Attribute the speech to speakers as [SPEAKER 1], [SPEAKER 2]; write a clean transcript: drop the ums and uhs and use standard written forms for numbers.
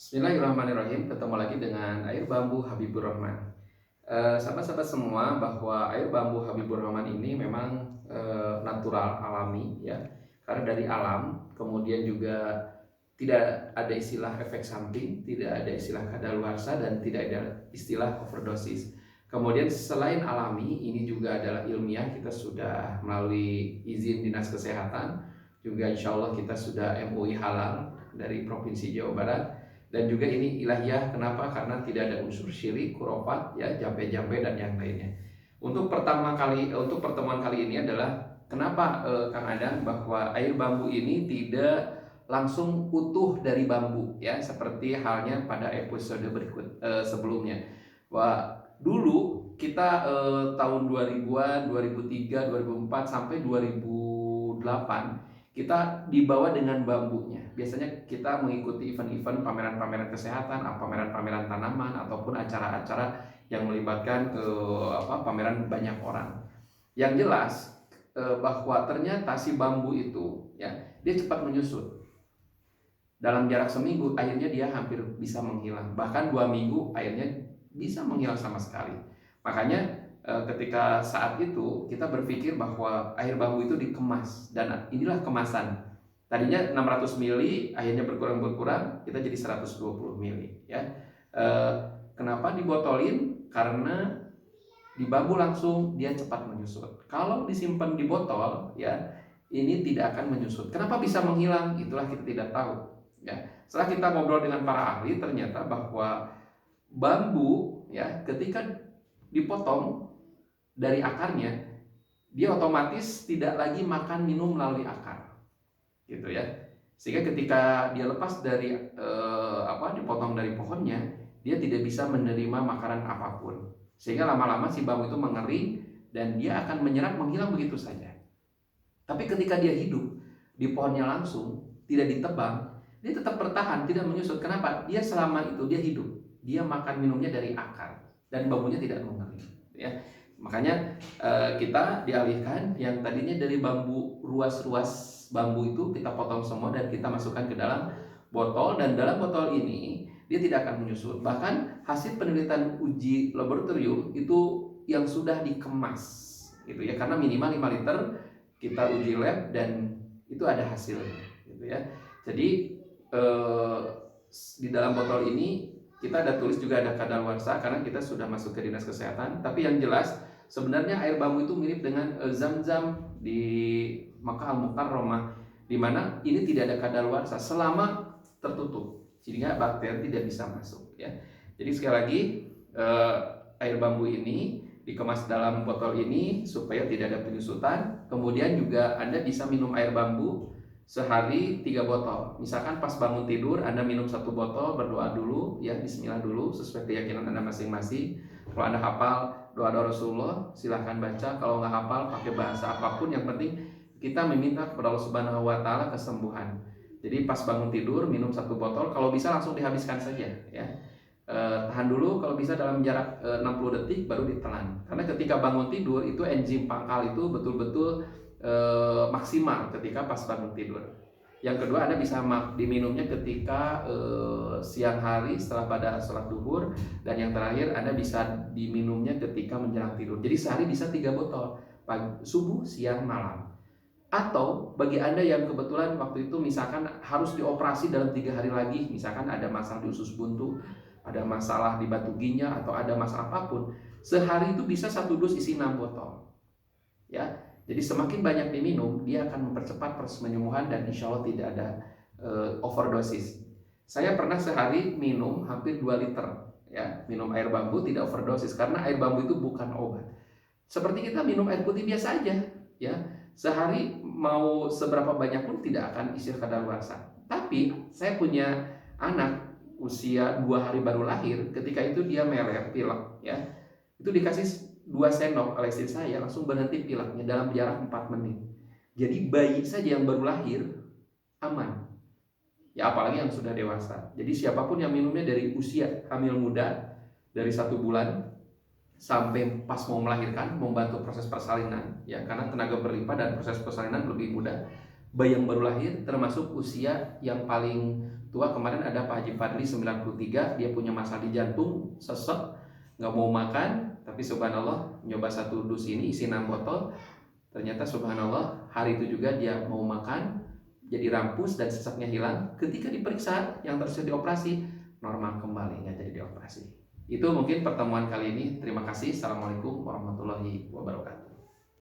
[SPEAKER 1] Bismillahirrahmanirrahim. Ketemu lagi dengan Air Bambu Habibur Rahman. Sahabat-sahabat semua, bahwa air bambu Habibur Rahman ini memang natural, alami ya. Karena dari alam, kemudian juga tidak ada istilah efek samping, tidak ada istilah kadaluarsa, dan tidak ada istilah overdosis. Kemudian selain alami, ini juga adalah ilmiah. Kita sudah melalui izin Dinas Kesehatan, juga insya Allah kita sudah MUI halal dari Provinsi Jawa Barat. Dan juga ini ilahiyah, kenapa? Karena tidak ada unsur syirik, khurafat, ya, jampe-jampe dan yang lainnya. Untuk pertemuan kali ini adalah kenapa Kang Adang, bahwa air bambu ini tidak langsung utuh dari bambu, ya, seperti halnya pada episode berikut sebelumnya. Wah, dulu kita tahun 2000-an, 2003, 2004 sampai 2008 kita dibawa dengan bambunya. Biasanya kita mengikuti event-event pameran-pameran kesehatan, pameran-pameran tanaman, ataupun acara-acara yang melibatkan pameran banyak orang. Yang jelas bahwa ternyata si bambu itu, ya, dia cepat menyusut. Dalam jarak seminggu airnya dia hampir bisa menghilang. Bahkan 2 minggu airnya bisa menghilang sama sekali. Makanya ketika saat itu kita berpikir bahwa air bambu itu dikemas, dan inilah kemasan. Tadinya 600 mili, akhirnya berkurang, kita jadi 120 mili, ya. Kenapa dibotolin? Karena di bambu langsung dia cepat menyusut. Kalau disimpan di botol, ya, ini tidak akan menyusut. Kenapa bisa menghilang? Itulah kita tidak tahu, ya. Setelah kita ngobrol dengan para ahli, ternyata bahwa bambu, ya, ketika dipotong dari akarnya, dia otomatis tidak lagi makan minum melalui akar, gitu ya. Sehingga ketika dia lepas dari dipotong dari pohonnya, dia tidak bisa menerima makanan apapun. Sehingga lama-lama si bambu itu mengering dan dia akan menyerap, menghilang begitu saja. Tapi ketika dia hidup di pohonnya langsung, tidak ditebang, dia tetap bertahan, tidak menyusut. Kenapa? Dia selama itu dia hidup, dia makan minumnya dari akar dan bambunya tidak mengering, ya. Makanya kita dialihkan yang tadinya dari bambu, ruas-ruas bambu itu kita potong semua dan kita masukkan ke dalam botol, dan dalam botol ini dia tidak akan menyusut. Bahkan hasil penelitian uji laboratorium itu yang sudah dikemas, gitu ya, karena minimal 5 liter kita uji lab dan itu ada hasilnya, gitu ya. Jadi di dalam botol ini kita ada tulis juga ada kadaluarsa karena kita sudah masuk ke Dinas Kesehatan. Tapi yang jelas sebenarnya air bambu itu mirip dengan Zam-Zam di Makkah Al-Mukarramah, di mana ini tidak ada kadaluarsa selama tertutup, sehingga bakteri tidak bisa masuk, ya. Jadi sekali lagi air bambu ini dikemas dalam botol ini supaya tidak ada penyusutan. Kemudian juga Anda bisa minum air bambu sehari 3 botol. Misalkan pas bangun tidur Anda minum 1 botol, berdoa dulu, ya, bismillah dulu sesuai keyakinan Anda masing-masing. Kalau Anda hafal doa-doa Rasulullah, silahkan baca. Kalau nggak hafal, pakai bahasa apapun, yang penting kita meminta kepada Allah Subhanahu wa Ta'ala kesembuhan. Jadi pas bangun tidur minum 1 botol, kalau bisa langsung dihabiskan saja, ya. Tahan dulu kalau bisa dalam jarak 60 detik baru ditelan. Karena ketika bangun tidur itu enzim pangkal itu betul-betul maksimal ketika pas bangun tidur. Yang kedua, Anda bisa diminumnya ketika siang hari setelah pada sholat duhur, dan yang terakhir Anda bisa diminumnya ketika menjelang tidur. Jadi sehari bisa 3 botol, pagi, subuh, siang, malam. Atau bagi Anda yang kebetulan waktu itu misalkan harus dioperasi dalam 3 hari lagi, misalkan ada masalah di usus buntu, ada masalah di batu ginjal, atau ada masalah apapun, sehari itu bisa 1 dus isi 6 botol, ya. Jadi semakin banyak diminum, dia akan mempercepat proses penyembuhan dan insya Allah tidak ada overdosis. Saya pernah sehari minum hampir 2 liter, ya, minum air bambu, tidak overdosis, karena air bambu itu bukan obat. Seperti kita minum air putih biasa aja, ya. Sehari mau seberapa banyak pun tidak akan isi kadaluarsa. Tapi saya punya anak usia 2 hari baru lahir, ketika itu dia melek, pilek, ya. Itu dikasih 2 sendok oleh istri saya, langsung berhenti pileknya dalam jarak 4 menit. Jadi bayi saja yang baru lahir aman, ya, apalagi yang sudah dewasa. Jadi siapapun yang minumnya dari usia hamil muda, dari 1 bulan sampai pas mau melahirkan, membantu proses persalinan, ya, karena tenaga berlimpah dan proses persalinan lebih mudah. Bayi yang baru lahir termasuk usia yang paling tua. Kemarin ada Pak Haji Fadli 93, dia punya masalah di jantung, sesek, nggak mau makan, tapi subhanallah nyoba satu dus ini isi 6 botol, ternyata subhanallah hari itu juga dia mau makan, jadi rampus dan seseknya hilang. Ketika diperiksa yang harusnya dioperasi, normal kembali, nggak jadi dioperasi. Itu mungkin pertemuan kali ini. Terima kasih. Assalamualaikum warahmatullahi wabarakatuh.